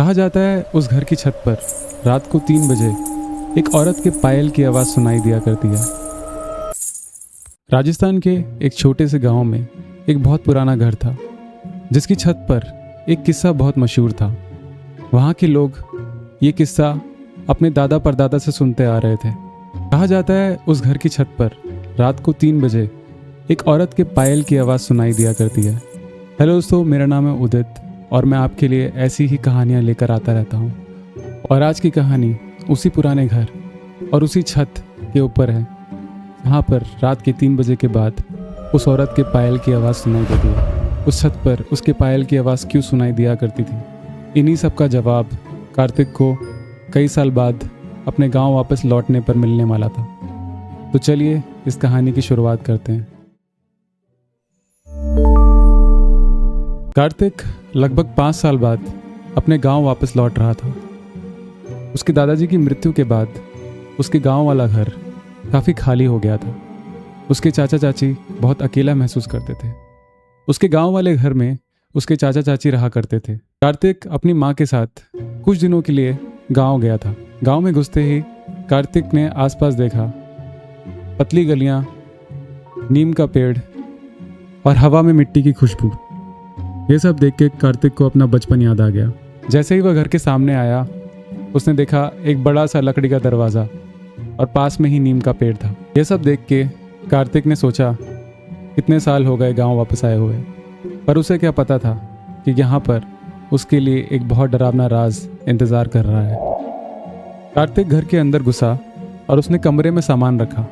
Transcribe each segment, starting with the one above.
कहा जाता है उस घर की छत पर रात को 3 बजे एक औरत के पायल की आवाज़ सुनाई दिया करती है। राजस्थान के एक छोटे से गांव में एक बहुत पुराना घर था जिसकी छत पर एक किस्सा बहुत मशहूर था। वहाँ के लोग ये किस्सा अपने दादा परदादा से सुनते आ रहे थे। कहा जाता है उस घर की छत पर रात को 3 बजे एक औरत के पायल की आवाज़ सुनाई दिया करती है। हेलो दोस्तों, मेरा नाम है उदित और मैं आपके लिए ऐसी ही कहानियाँ लेकर आता रहता हूँ। और आज की कहानी उसी पुराने घर और उसी छत के ऊपर है जहाँ पर रात के 3 बजे के बाद उस औरत के पायल की आवाज़ सुनाई देती है। उस छत पर उसके पायल की आवाज़ क्यों सुनाई दिया करती थी, इन्हीं सब का जवाब कार्तिक को कई साल बाद अपने गांव वापस लौटने पर मिलने वाला था। तो चलिए इस कहानी की शुरुआत करते हैं। कार्तिक लगभग 5 साल बाद अपने गांव वापस लौट रहा था। उसके दादाजी की मृत्यु के बाद उसके गांव वाला घर काफ़ी खाली हो गया था। उसके चाचा चाची बहुत अकेला महसूस करते थे। उसके गांव वाले घर में उसके चाचा चाची रहा करते थे। कार्तिक अपनी माँ के साथ कुछ दिनों के लिए गांव गया था। गांव में घुसते ही कार्तिक ने आसपास देखा, पतली गलियां, नीम का पेड़ और हवा में मिट्टी की खुशबू। ये सब देख के कार्तिक को अपना बचपन याद आ गया। जैसे ही वह घर के सामने आया, उसने देखा एक बड़ा सा लकड़ी का दरवाज़ा और पास में ही नीम का पेड़ था। ये सब देख के कार्तिक ने सोचा कितने साल हो गए गांव वापस आए हुए, पर उसे क्या पता था कि यहाँ पर उसके लिए एक बहुत डरावना राज इंतज़ार कर रहा है। कार्तिक घर के अंदर घुसा और उसने कमरे में सामान रखा।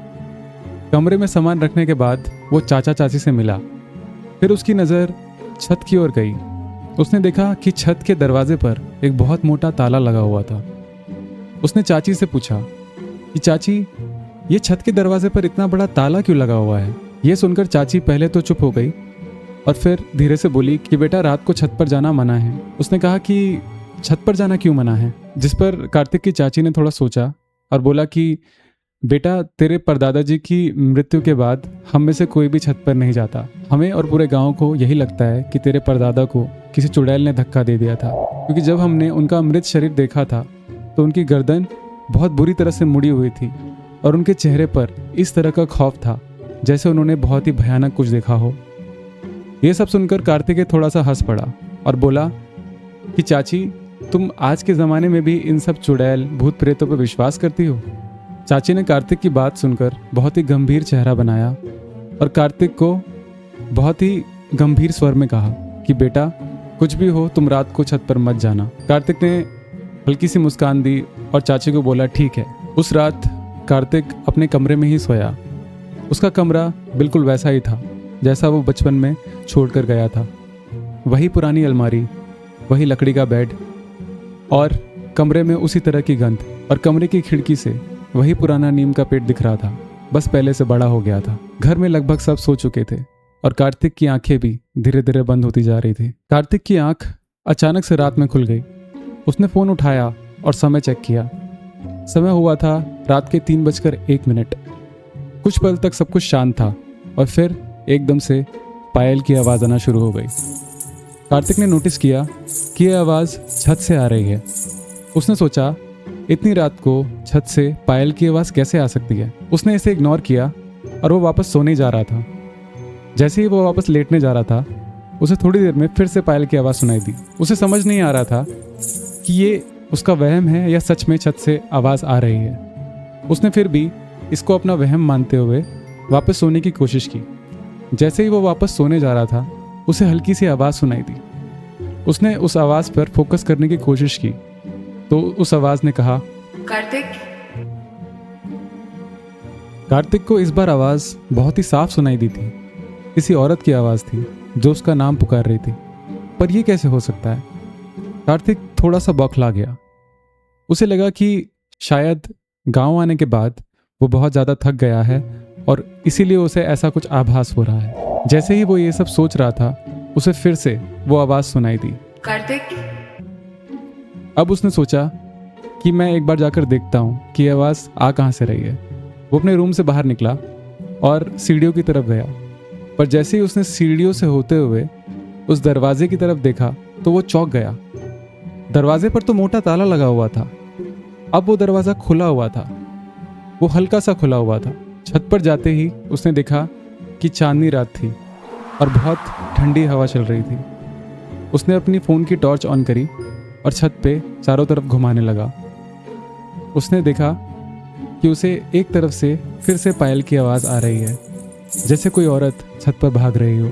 कमरे में सामान रखने के बाद वो चाचा चाची से मिला। फिर उसकी नज़र छत की ओर गई। उसने देखा कि छत के दरवाजे पर एक बहुत मोटा ताला लगा हुआ था। उसने चाची से पूछा कि चाची, ये छत के दरवाजे पर इतना बड़ा ताला क्यों लगा हुआ है? ये सुनकर चाची पहले तो चुप हो गई और फिर धीरे से बोली कि बेटा, रात को छत पर जाना मना है। उसने कहा कि छत पर जाना क्यों मना है? जिस पर कार्तिक की चाची ने थोड़ा सोचा और बोला कि बेटा, तेरे परदादा जी की मृत्यु के बाद हम में से कोई भी छत पर नहीं जाता। हमें और पूरे गांव को यही लगता है कि तेरे परदादा को किसी चुड़ैल ने धक्का दे दिया था, क्योंकि जब हमने उनका मृत शरीर देखा था तो उनकी गर्दन बहुत बुरी तरह से मुड़ी हुई थी और उनके चेहरे पर इस तरह का खौफ था जैसे उन्होंने बहुत ही भयानक कुछ देखा हो। ये सब सुनकर कार्तिक थोड़ा सा हंस पड़ा और बोला कि चाची, तुम आज के ज़माने में भी इन सब चुड़ैल भूत प्रेतों पर विश्वास करती हो? चाची ने कार्तिक की बात सुनकर बहुत ही गंभीर चेहरा बनाया और कार्तिक को बहुत ही गंभीर स्वर में कहा कि बेटा, कुछ भी हो तुम रात को छत पर मत जाना। कार्तिक ने हल्की सी मुस्कान दी और चाची को बोला ठीक है। उस रात कार्तिक अपने कमरे में ही सोया। उसका कमरा बिल्कुल वैसा ही था जैसा वो बचपन में छोड़कर गया था। वही पुरानी अलमारी, वही लकड़ी का बेड और कमरे में उसी तरह की गंध, और कमरे की खिड़की से वही पुराना नीम का पेड़ दिख रहा था, बस पहले से बड़ा हो गया था। घर में लगभग सब सो चुके थे और कार्तिक की आंखें भी धीरे धीरे बंद होती जा रही थी। कार्तिक की आंख अचानक से रात में खुल गई। उसने फ़ोन उठाया और समय चेक किया। समय हुआ था रात के 3:01। कुछ पल तक सब कुछ शांत था और फिर एकदम से पायल की आवाज़ आना शुरू हो गई। कार्तिक ने नोटिस किया कि यह आवाज़ छत से आ रही है। उसने सोचा, इतनी रात को छत से पायल की आवाज़ कैसे आ सकती है? उसने इसे इग्नोर किया और वो वापस सोने जा रहा था। जैसे ही वो वापस लेटने जा रहा था, उसे थोड़ी देर में फिर से पायल की आवाज़ सुनाई दी। उसे समझ नहीं आ रहा था कि ये उसका वहम है या सच में छत से आवाज़ आ रही है। उसने फिर भी इसको अपना वहम मानते हुए वापस सोने की कोशिश की। जैसे ही वो वापस सोने जा रहा था, उसे हल्की सी आवाज़ सुनाई दी। उसने उस आवाज़ पर फोकस करने की कोशिश की तो उस आवाज़ ने कहा, कार्तिक। कार्तिक को इस बार आवाज़ बहुत ही साफ सुनाई दी थी। किसी औरत की आवाज़ थी जो उसका नाम पुकार रही थी। पर यह कैसे हो सकता है? कार्तिक थोड़ा सा बौखला गया। उसे लगा कि शायद गांव आने के बाद वो बहुत ज़्यादा थक गया है और इसीलिए उसे ऐसा कुछ आभास हो रहा है। जैसे ही वो ये सब सोच रहा था, उसे फिर से वो आवाज़ सुनाई दी, कार्तिक। अब उसने सोचा कि मैं एक बार जाकर देखता हूँ कि आवाज़ आ कहाँ से रही है। वो अपने रूम से बाहर निकला और सीढ़ियों की तरफ गया, पर जैसे ही उसने सीढ़ियों से होते हुए उस दरवाजे की तरफ देखा तो वो चौंक गया। दरवाजे पर तो मोटा ताला लगा हुआ था। अब वो दरवाज़ा खुला हुआ था, वो हल्का सा खुला हुआ था। छत पर जाते ही उसने देखा कि चांदनी रात थी और बहुत ठंडी हवा चल रही थी। उसने अपनी फ़ोन की टॉर्च ऑन करी और छत पे चारों तरफ घुमाने लगा। उसने देखा कि उसे एक तरफ से फिर से पायल की आवाज़ आ रही है, जैसे कोई औरत छत पर भाग रही हो।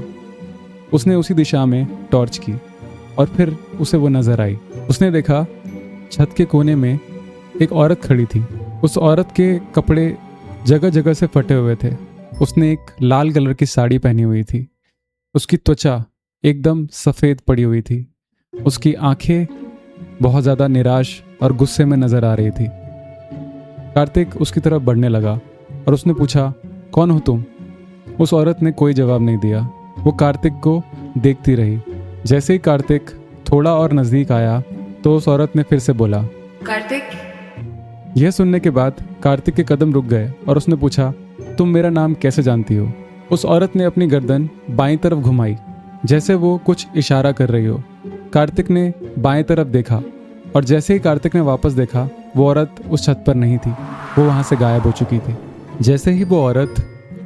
उसने उसी दिशा में टॉर्च की और फिर उसे वो नज़र आई। उसने देखा छत के कोने में एक औरत खड़ी थी। उस औरत के कपड़े जगह जगह से फटे हुए थे। उसने एक लाल कलर की साड़ी पहनी हुई थी। उसकी त्वचा एकदम सफ़ेद पड़ी हुई थी। उसकी आंखें बहुत ज़्यादा निराश और गुस्से में नज़र आ रही थी। कार्तिक उसकी तरफ बढ़ने लगा और उसने पूछा, कौन हो तुम? उस औरत ने कोई जवाब नहीं दिया। वो कार्तिक को देखती रही। जैसे ही कार्तिक थोड़ा और नज़दीक आया तो उस औरत ने फिर से बोला, कार्तिक। यह सुनने के बाद कार्तिक के कदम रुक गए और उसने पूछा, तुम मेरा नाम कैसे जानती हो? उस औरत ने अपनी गर्दन बाईं तरफ घुमाई, जैसे वो कुछ इशारा कर रही हो। कार्तिक ने बाएं तरफ देखा और जैसे ही कार्तिक ने वापस देखा, वो औरत उस छत पर नहीं थी। वो वहाँ से गायब हो चुकी थी। जैसे ही वो औरत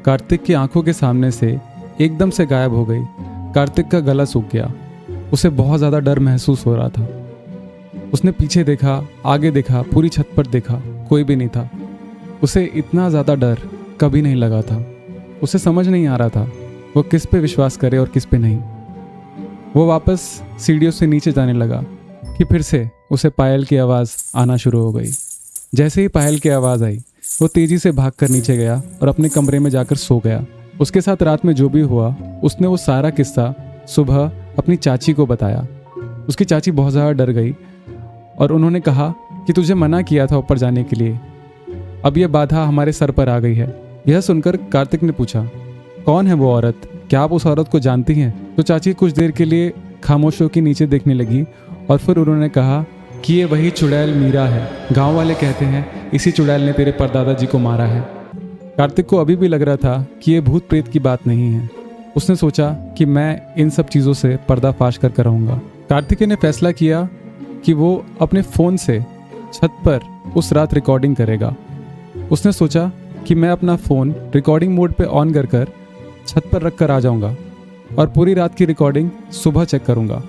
कार्तिक की आंखों के सामने से एकदम से गायब हो गई, कार्तिक का गला सूख गया। उसे बहुत ज़्यादा डर महसूस हो रहा था। उसने पीछे देखा, आगे देखा, पूरी छत पर देखा, कोई भी नहीं था। उसे इतना ज़्यादा डर कभी नहीं लगा था। उसे समझ नहीं आ रहा था वो किस पे विश्वास करे और किस पे नहीं। वो वापस सीढ़ियों से नीचे जाने लगा कि फिर से उसे पायल की आवाज़ आना शुरू हो गई। जैसे ही पायल की आवाज़ आई, वो तेज़ी से भागकर नीचे गया और अपने कमरे में जाकर सो गया। उसके साथ रात में जो भी हुआ, उसने वो सारा किस्सा सुबह अपनी चाची को बताया। उसकी चाची बहुत ज़्यादा डर गई और उन्होंने कहा कि तुझे मना किया था ऊपर जाने के लिए, अब यह बाधा हमारे सर पर आ गई है। यह सुनकर कार्तिक ने पूछा, कौन है वो औरत? क्या आप उस औरत को जानती हैं? तो चाची कुछ देर के लिए खामोश होकर नीचे देखने लगी और फिर उन्होंने कहा कि ये वही चुड़ैल मीरा है। गांव वाले कहते हैं इसी चुड़ैल ने तेरे परदादा जी को मारा है। कार्तिक को अभी भी लग रहा था कि ये भूत प्रेत की बात नहीं है। उसने सोचा कि मैं इन सब चीज़ों से पर्दाफाश कर रहूँगा। कार्तिक ने फैसला किया कि वो अपने फ़ोन से छत पर उस रात रिकॉर्डिंग करेगा। उसने सोचा कि मैं अपना फ़ोन रिकॉर्डिंग मोड पे ऑन कर छत पर रख कर आ जाऊँगा और पूरी रात की रिकॉर्डिंग सुबह चेक करूँगा।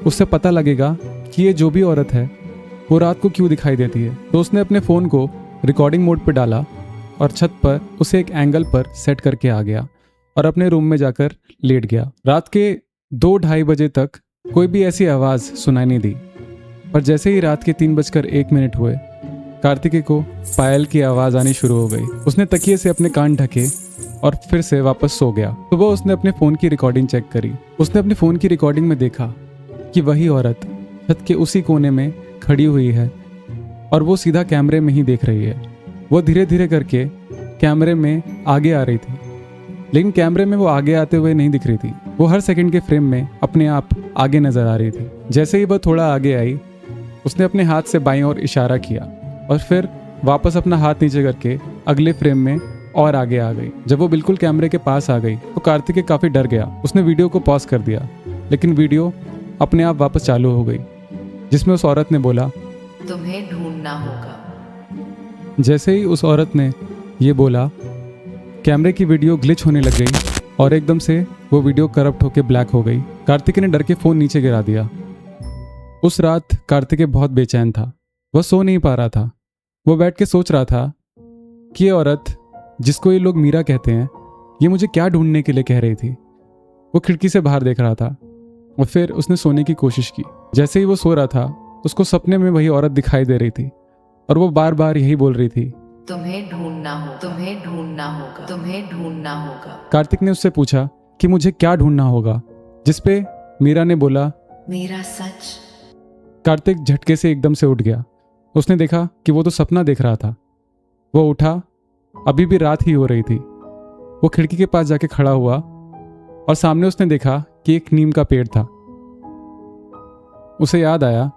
उससे पता लगेगा कि ये जो भी औरत है वो रात को क्यों दिखाई देती है। तो उसने अपने फ़ोन को रिकॉर्डिंग मोड पे डाला और छत पर उसे एक एंगल पर सेट करके आ गया और अपने रूम में जाकर लेट गया। रात के 2-2:30 बजे तक कोई भी ऐसी आवाज़ सुनाई नहीं दी, पर जैसे ही रात के 3:01 हुए, कार्तिकेय को पायल की आवाज़ आनी शुरू हो गई। उसने तकिए से अपने कान ढके और फिर से वापस सो गया। सुबह उसने अपने फ़ोन की रिकॉर्डिंग चेक करी। उसने अपने फ़ोन की रिकॉर्डिंग में देखा कि वही औरत छत के उसी कोने में खड़ी हुई है और वो सीधा कैमरे में ही देख रही है। वो धीरे धीरे करके कैमरे में आगे आ रही थी, लेकिन कैमरे में वो आगे आते हुए नहीं दिख रही थी। वो हर सेकंड के फ्रेम में अपने आप आगे नजर आ रही थी। जैसे ही वह थोड़ा आगे आई, उसने अपने हाथ से बाईं ओर इशारा किया और फिर वापस अपना हाथ नीचे करके अगले फ्रेम में और आगे आ गई। जब वो बिल्कुल कैमरे के पास आ गई तो कार्तिकेय काफ़ी डर गया। उसने वीडियो को पॉज कर दिया, लेकिन वीडियो अपने आप वापस चालू हो गई, जिसमें उस औरत ने बोला, तुम्हें ढूंढना होगा। जैसे ही उस औरत ने ये बोला, कैमरे की वीडियो ग्लिच होने लग गई और एकदम से वो वीडियो करप्ट होकर ब्लैक हो गई। कार्तिकेय ने डर के फ़ोन नीचे गिरा दिया। उस रात कार्तिकेय बहुत बेचैन था। वह सो नहीं पा रहा था। वो बैठ के सोच रहा था कि ये औरत जिसको ये लोग मीरा कहते हैं, ये मुझे क्या ढूंढने के लिए कह रही थी। वो खिड़की से बाहर देख रहा था और फिर उसने सोने की कोशिश की। जैसे ही वो सो रहा था, उसको सपने में वही औरत दिखाई दे रही थी और वो बार बार यही बोल रही थी, तुम्हें ढूंढना हो, तुम्हें ढूंढना होगा, तुम्हें ढूंढना होगा। कार्तिक ने उससे पूछा कि मुझे क्या ढूंढना होगा, जिसपे मीरा ने बोला, मेरा सच। कार्तिक झटके से एकदम से उठ गया। उसने देखा कि वो तो सपना देख रहा था। वो उठा, अभी भी रात ही हो रही थी। वो खिड़की के पास जाके खड़ा हुआ और सामने उसने देखा कि एक नीम का पेड़ था। उसे याद आया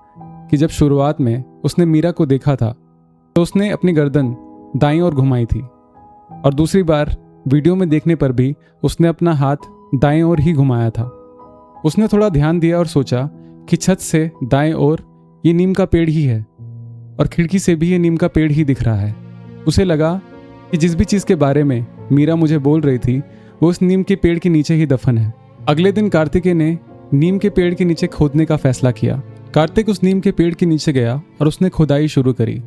कि जब शुरुआत में उसने मीरा को देखा था तो उसने अपनी गर्दन दाईं ओर घुमाई थी और दूसरी बार वीडियो में देखने पर भी उसने अपना हाथ दाएं ओर ही घुमाया था। उसने थोड़ा ध्यान दिया और सोचा कि छत से दाएं ओर ये नीम का पेड़ ही है और खिड़की से भी ये नीम का पेड़ ही दिख रहा है। उसे लगा कि जिस भी चीज़ के बारे में मीरा मुझे बोल रही थी वो उस नीम के पेड़ के नीचे ही दफन है। अगले दिन कार्तिकेय ने नीम के पेड़ के नीचे खोदने का फैसला किया। कार्तिक उस नीम के पेड़ के नीचे गया और उसने खुदाई शुरू करी।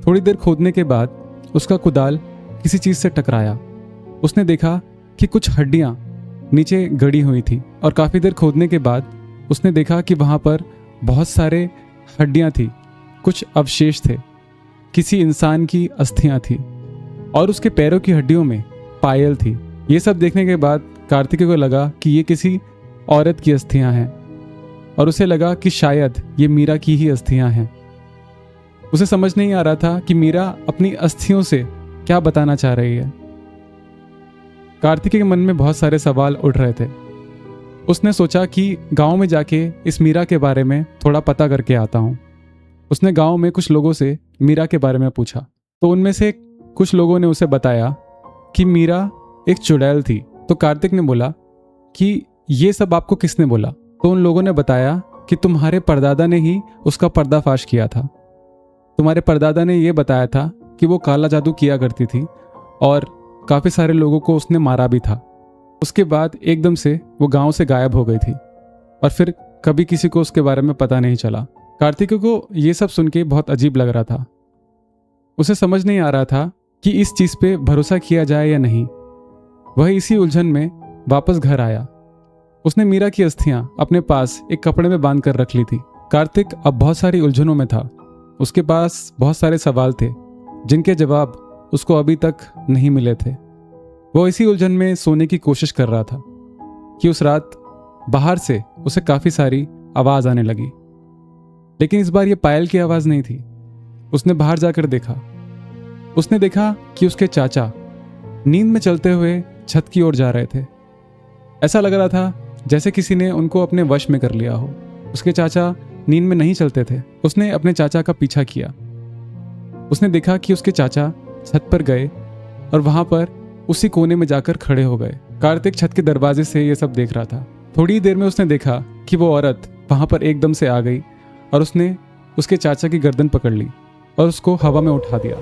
थोड़ी देर खोदने के बाद उसका कुदाल किसी चीज़ से टकराया। उसने देखा कि कुछ हड्डियाँ नीचे गड़ी हुई थी और काफ़ी देर खोदने के बाद उसने देखा कि वहाँ पर बहुत सारे हड्डियाँ थी, कुछ अवशेष थे, किसी इंसान की अस्थियाँ थी और उसके पैरों की हड्डियों में पायल थी। ये सब देखने के बाद कार्तिकेय को लगा कि ये किसी औरत की अस्थियाँ हैं और उसे लगा कि शायद ये मीरा की ही अस्थियाँ हैं। उसे समझ नहीं आ रहा था कि मीरा अपनी अस्थियों से क्या बताना चाह रही है। कार्तिकेय के मन में बहुत सारे सवाल उठ रहे थे। उसने सोचा कि गांव में जाके इस मीरा के बारे में थोड़ा पता करके आता हूँ। उसने गांव में कुछ लोगों से मीरा के बारे में पूछा तो उनमें से कुछ लोगों ने उसे बताया कि मीरा एक चुड़ैल थी। तो कार्तिक ने बोला कि ये सब आपको किसने बोला? तो उन लोगों ने बताया कि तुम्हारे परदादा ने ही उसका पर्दाफाश किया था। तुम्हारे परदादा ने यह बताया था कि वो काला जादू किया करती थी और काफ़ी सारे लोगों को उसने मारा भी था। उसके बाद एकदम से वो गांव से गायब हो गई थी और फिर कभी किसी को उसके बारे में पता नहीं चला। कार्तिकेय को ये सब सुन के बहुत अजीब लग रहा था। उसे समझ नहीं आ रहा था कि इस चीज़ पे भरोसा किया जाए या नहीं। वह इसी उलझन में वापस घर आया। उसने मीरा की अस्थियां अपने पास एक कपड़े में बांध कर रख ली थी। कार्तिक अब बहुत सारी उलझनों में था। उसके पास बहुत सारे सवाल थे जिनके जवाब उसको अभी तक नहीं मिले थे। वो इसी उलझन में सोने की कोशिश कर रहा था कि उस रात बाहर से उसे काफ़ी सारी आवाज़ आने लगी, लेकिन इस बार ये पायल की आवाज़ नहीं थी। उसने बाहर जाकर देखा। उसने देखा कि उसके चाचा नींद में चलते हुए छत की ओर जा रहे थे। ऐसा लग रहा था जैसे किसी ने उनको अपने वश में कर लिया हो। उसके चाचा नींद में नहीं चलते थे। उसने अपने चाचा का पीछा किया। उसने देखा कि उसके चाचा छत पर गए और वहां पर उसी कोने में जाकर खड़े हो गए। कार्तिक छत के दरवाजे से ये सब देख रहा था। थोड़ी देर में उसने देखा कि वो औरत वहां पर एकदम से आ गई और उसने उसके चाचा की गर्दन पकड़ ली और उसको हवा में उठा दिया।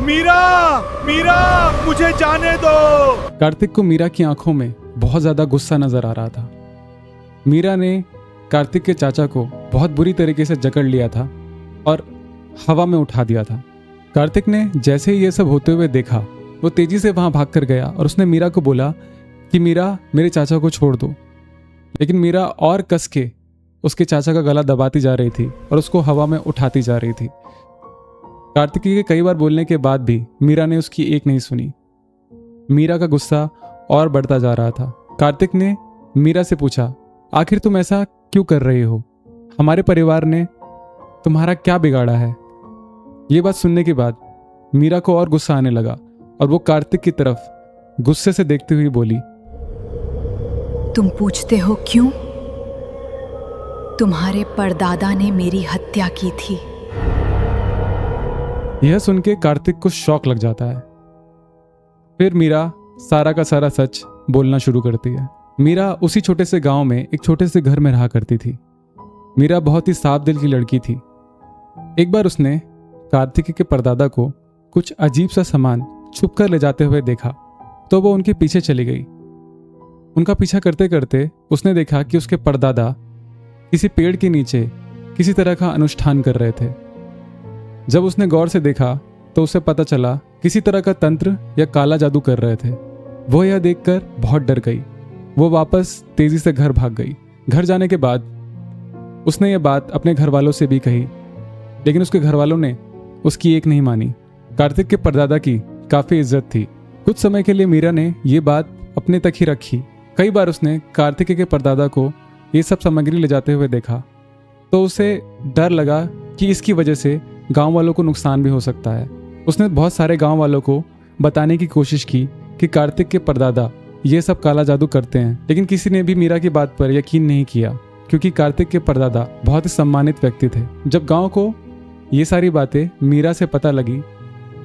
मीरा, मीरा, मुझे जाने दो। कार्तिक को मीरा की आंखों में बहुत ज्यादा गुस्सा नजर आ रहा था। मीरा ने कार्तिक के चाचा को बहुत बुरी तरीके से जकड़ लिया था और हवा में उठा दिया था। कार्तिक ने जैसे ही ये सब होते हुए देखा वो तेजी से वहां भाग कर गया और उसने मीरा को बोला कि मीरा, मेरे चाचा को छोड़ दो। लेकिन मीरा और कस के उसके चाचा का गला दबाती जा रही थी और उसको हवा में उठाती जा रही थी। कार्तिकेय के कई बार बोलने के बाद भी मीरा ने उसकी एक नहीं सुनी। मीरा का गुस्सा और बढ़ता जा रहा था। कार्तिक ने मीरा से पूछा, आखिर तुम ऐसा क्यों कर रही हो? हमारे परिवार ने तुम्हारा क्या बिगाड़ा है? ये बात सुनने के बाद मीरा को और गुस्सा आने लगा और वो कार्तिक की तरफ गुस्से से देखते हुए बोली, तुम पूछते हो क्यों? तुम्हारे परदादा ने मेरी हत्या की थी। यह सुन के कार्तिक को शौक लग जाता है। फिर मीरा सारा का सारा सच बोलना शुरू करती है। मीरा उसी छोटे से गांव में एक छोटे से घर में रहा करती थी। मीरा बहुत ही साफ दिल की लड़की थी। एक बार उसने कार्तिकेय के परदादा को कुछ अजीब सा सामान छुप कर ले जाते हुए देखा तो वो उनके पीछे चली गई। उनका पीछा करते करते उसने देखा कि उसके परदादा किसी पेड़ के नीचे किसी तरह का अनुष्ठान कर रहे थे। जब उसने गौर से देखा तो उसे पता चला किसी तरह का तंत्र या काला जादू कर रहे थे। वो यह देखकर बहुत डर गई। वो वापस तेजी से घर भाग गई। घर जाने के बाद उसने ये बात अपने घर वालों से भी कही, लेकिन उसके घर वालों ने उसकी एक नहीं मानी। कार्तिक के परदादा की काफ़ी इज्जत थी। कुछ समय के लिए मीरा ने ये बात अपने तक ही रखी। कई बार उसने कार्तिकेय के परदादा को ये सब सामग्री ले जाते हुए देखा तो उसे डर लगा कि इसकी वजह से गांव वालों को नुकसान भी हो सकता है। उसने बहुत सारे गांव वालों को बताने की कोशिश की कि कार्तिक के परदादा ये सब काला जादू करते हैं, लेकिन किसी ने भी मीरा की बात पर यकीन नहीं किया क्योंकि कार्तिक के परदादा बहुत ही सम्मानित व्यक्ति थे। जब गांव को ये सारी बातें मीरा से पता लगी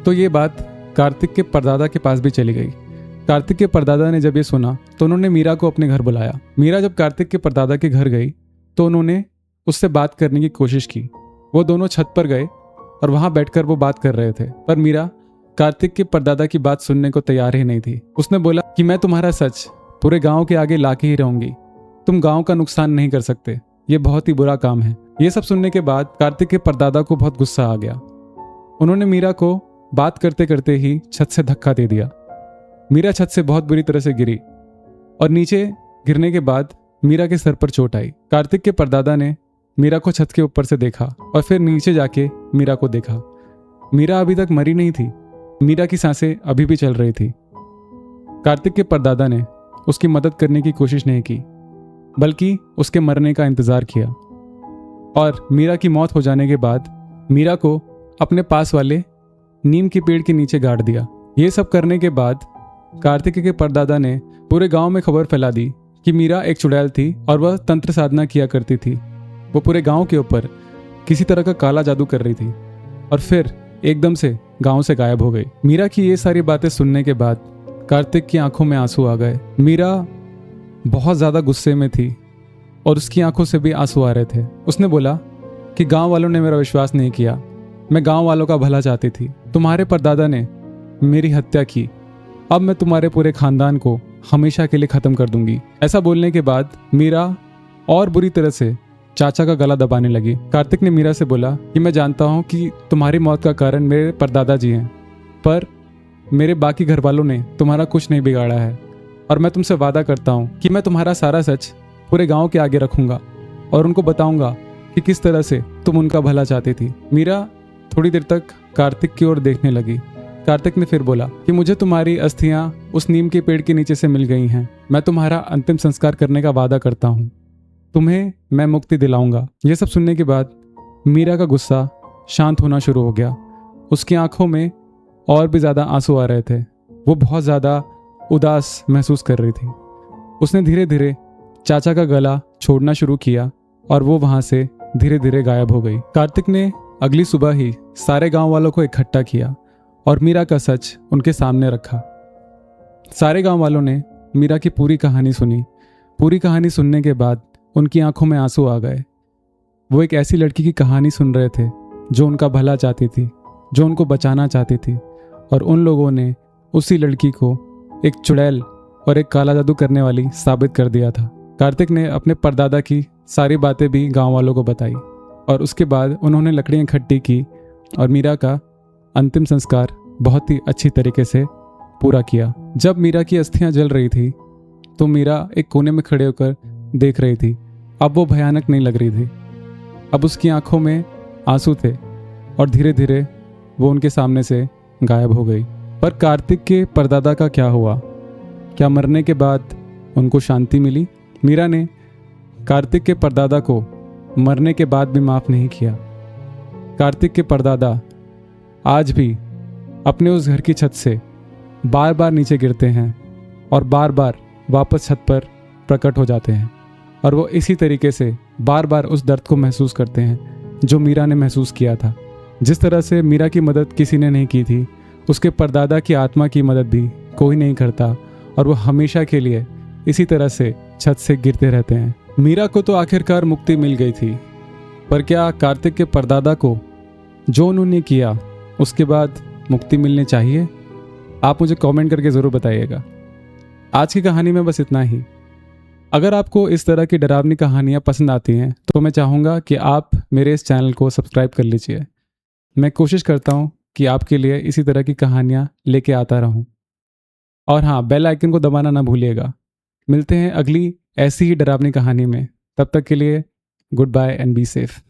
तो ये बात कार्तिक के परदादा के पास भी चली गई। कार्तिक के परदादा ने जब ये सुना तो उन्होंने मीरा को अपने घर बुलाया। मीरा जब कार्तिक के परदादा के घर गई तो उन्होंने उससे बात करने की कोशिश की। वो दोनों छत पर गए और वहां बैठकर वो बात कर रहे थे, पर मीरा कार्तिक के परदादा की बात सुनने को तैयार ही नहीं थी। उसने बोला कि मैं तुम्हारा सच पूरे गांव के आगे लाके ही रहूंगी, तुम गांव का नुकसान नहीं कर सकते, ये बहुत ही बुरा काम है। ये सब सुनने के बाद कार्तिक के परदादा को बहुत गुस्सा आ गया। उन्होंने मीरा को बात करते करते ही छत से धक्का दे दिया। मीरा छत से बहुत बुरी तरह से गिरी और नीचे गिरने के बाद मीरा के सर पर चोट आई। कार्तिक के परदादा ने मीरा को छत के ऊपर से देखा और फिर नीचे जाके मीरा को देखा। मीरा अभी तक मरी नहीं थी, मीरा की सांसें अभी भी चल रही थी। कार्तिक के परदादा ने उसकी मदद करने की कोशिश नहीं की, बल्कि उसके मरने का इंतजार किया और मीरा की मौत हो जाने के बाद मीरा को अपने पास वाले नीम के पेड़ के नीचे गाड़ दिया। ये सब करने के बाद कार्तिक के परदादा ने पूरे गांव में खबर फैला दी कि मीरा एक चुड़ैल थी और वह तंत्र साधना किया करती थी। वो पूरे गांव के ऊपर किसी तरह का काला जादू कर रही थी और फिर एकदम से गांव से गायब हो गई। मीरा की ये सारी बातें सुनने के बाद कार्तिक की आंखों में आंसू आ गए। मीरा बहुत ज़्यादा गुस्से में थी और उसकी आंखों से भी आंसू आ रहे थे। उसने बोला कि गांव वालों ने मेरा विश्वास नहीं किया, मैं गांव वालों का भला चाहती थी, तुम्हारे परदादा ने मेरी हत्या की, अब मैं तुम्हारे पूरे खानदान को हमेशा के लिए ख़त्म कर दूंगी। ऐसा बोलने के बाद मीरा और बुरी तरह से चाचा का गला दबाने लगी। कार्तिक ने मीरा से बोला कि मैं जानता हूँ कि तुम्हारी मौत का कारण मेरे परदादा जी हैं, पर मेरे बाकी घर वालों ने तुम्हारा कुछ नहीं बिगाड़ा है और मैं तुमसे वादा करता हूँ कि मैं तुम्हारा सारा सच पूरे गांव के आगे रखूंगा और उनको बताऊंगा कि किस तरह से तुम उनका भला चाहती थी। मीरा थोड़ी देर तक कार्तिक की ओर देखने लगी। कार्तिक ने फिर बोला कि मुझे तुम्हारी अस्थियां उस नीम के पेड़ के नीचे से मिल गई हैं, मैं तुम्हारा अंतिम संस्कार करने का वादा करता हूँ, तुम्हें मैं मुक्ति दिलाऊंगा। यह सब सुनने के बाद मीरा का गुस्सा शांत होना शुरू हो गया। उसकी आंखों में और भी ज़्यादा आंसू आ रहे थे। वो बहुत ज़्यादा उदास महसूस कर रही थी। उसने धीरे धीरे चाचा का गला छोड़ना शुरू किया और वो वहाँ से धीरे धीरे गायब हो गई। कार्तिक ने अगली सुबह ही सारे गांव वालों को इकट्ठा किया और मीरा का सच उनके सामने रखा। सारे गांव वालों ने मीरा की पूरी कहानी सुनी। पूरी कहानी सुनने के बाद उनकी आंखों में आंसू आ गए। वो एक ऐसी लड़की की कहानी सुन रहे थे जो उनका भला चाहती थी, जो उनको बचाना चाहती थी, और उन लोगों ने उसी लड़की को एक चुड़ैल और एक काला जादू करने वाली साबित कर दिया था। कार्तिक ने अपने परदादा की सारी बातें भी गांव वालों को बताई और उसके बाद उन्होंने लकड़ियाँ इकट्ठी की और मीरा का अंतिम संस्कार बहुत ही अच्छी तरीके से पूरा किया। जब मीरा की अस्थियां जल रही थी तो मीरा एक कोने में खड़े होकर देख रही थी। अब वो भयानक नहीं लग रही थी, अब उसकी आंखों में आंसू थे और धीरे धीरे वो उनके सामने से गायब हो गई। पर कार्तिक के परदादा का क्या हुआ? क्या मरने के बाद उनको शांति मिली? मीरा ने कार्तिक के परदादा को मरने के बाद भी माफ़ नहीं किया। कार्तिक के परदादा आज भी अपने उस घर की छत से बार बार नीचे गिरते हैं और बार बार वापस छत पर प्रकट हो जाते हैं और वो इसी तरीके से बार बार उस दर्द को महसूस करते हैं जो मीरा ने महसूस किया था। जिस तरह से मीरा की मदद किसी ने नहीं की थी, उसके परदादा की आत्मा की मदद भी कोई नहीं करता और वो हमेशा के लिए इसी तरह से छत से गिरते रहते हैं। मीरा को तो आखिरकार मुक्ति मिल गई थी, पर क्या कार्तिक के परदादा को जो उन्होंने किया उसके बाद मुक्ति मिलनी चाहिए? आप मुझे कमेंट करके ज़रूर बताइएगा। आज की कहानी में बस इतना ही। अगर आपको इस तरह की डरावनी कहानियाँ पसंद आती हैं तो मैं चाहूँगा कि आप मेरे इस चैनल को सब्सक्राइब कर लीजिए। मैं कोशिश करता हूँ कि आपके लिए इसी तरह की कहानियाँ लेके आता रहूँ। और हाँ, बेल आइकन को दबाना ना भूलिएगा। मिलते हैं अगली ऐसी ही डरावनी कहानी में। तब तक के लिए good bye and be safe.